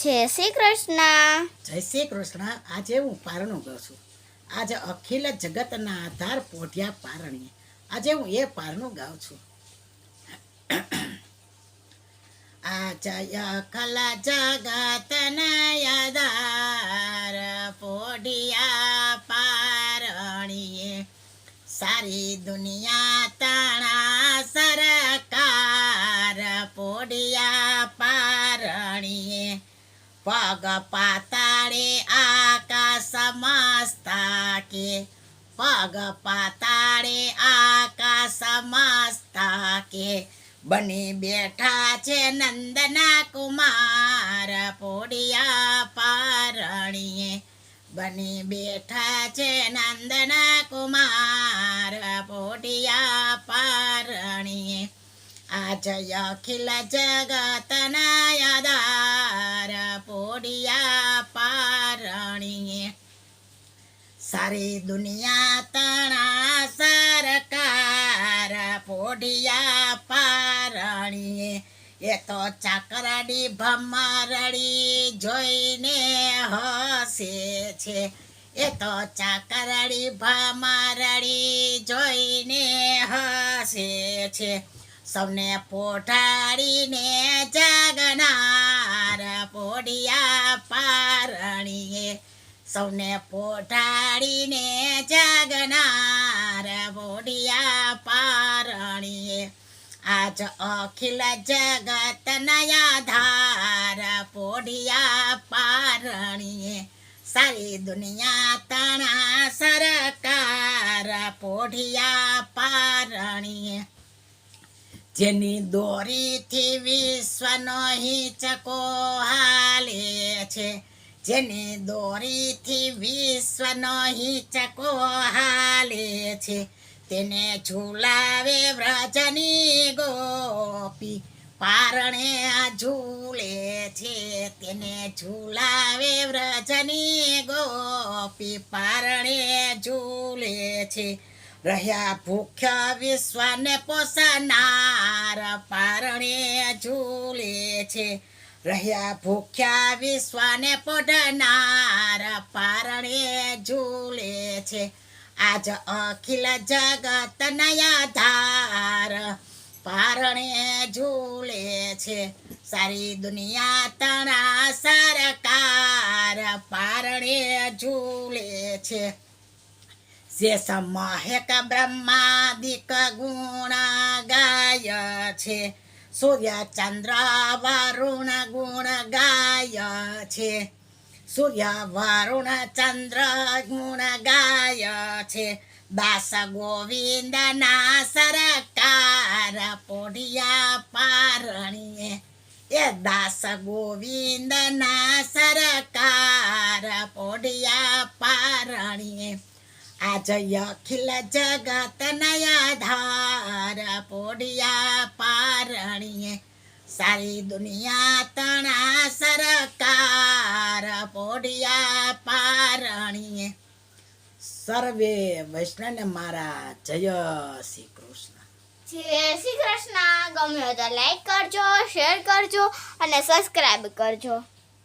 જય શ્રી કૃષ્ણ. જય શ્રી કૃષ્ણ. આજે હું પારણું ગાઉં છું. આજે અખિલ જગતના આધાર પોઢ્યા પારણીએ. આજે હું એ પારણું ગાઉં છું. આજે અખિલ જગતના આધાર પોઢ્યા પારણીએ. સારી દુનિયા તાણા સરકાર પોઢ્યા પારણીએ. પગ પાતાળે આકાશ મસ્તા કે, પગ પાતાળે આકાશ મસ્તા કે, બની બેઠા છે નંદના કુમાર પોઢિયા પારણીએ. બની બેઠા છે નંદના કુમાર પોઢિયા પારણીએ. આજ અખિલ જગતના આધાર પોઢિયા પારણીએ. સારી દુનિયા તણા સરકાર પોઢિયા પારણીએ. એ તો ચાકરડી ભમરડી જોઈને હસે છે. એ તો ચાકરડી ભમરડી જોઈને હસે છે. સૌને પોઢાડીને જાગનાર પોઢિયા પારણીએ. સૌને પોઢાડીને જાગનાર પોઢિયા પારણીએ. આજ અખિલ જગતના આધાર પોઢિયા પારણીએ. સારી દુનિયા તણા સરકાર પોઢિયા પારણીએ. જેની દોરીથી વિશ્વનો હિંચકો હાલે છે. જેની દોરીથી વિશ્વનો હિંચકો હાલે છે. તેને ઝૂલાવે વ્રજની ગોપી પારણે ઝૂલે છે. તેને ઝૂલાવે વ્રજની ગોપી પારણે ઝૂલે છે. રહ્યા ભૂખ્યા વિશ્વને પોષનાર પારણે ઝૂલે છે. રહ્યા ભૂખ્યા વિશ્વને પોઢનાર પારણે ઝૂલે છે. આજ અખિલ જગતના આધાર પારણે ઝૂલે છે. સારી દુનિયા તણા સરકાર પારણે ઝૂલે છે. શેષ મહેક બ્રહ્માદિક ગુણ ગાય છે. સૂર્ય ચંદ્ર વરુણ ગુણ ગાય છે. સૂર્ય વરુણ ચંદ્ર ગુણ ગાય છે. દાસ ગોવિંદના સરકાર પોઢિયા પારણીએ. એ દાસ ગોવિંદના સરકાર પોઢિયા પારણીએ. આજ અખિલ જગતના આધાર પોઢિયા પારણીએ. સારી દુનિયા તણા સરકાર પોઢિયા પારણીએ. સર્વે વૈષ્ણવને મારા જય શ્રી કૃષ્ણ. જય શ્રી કૃષ્ણ. ગમ્યો તો લાઈક કરજો, શેર કરજો અને સબસ્ક્રાઇબ કરજો.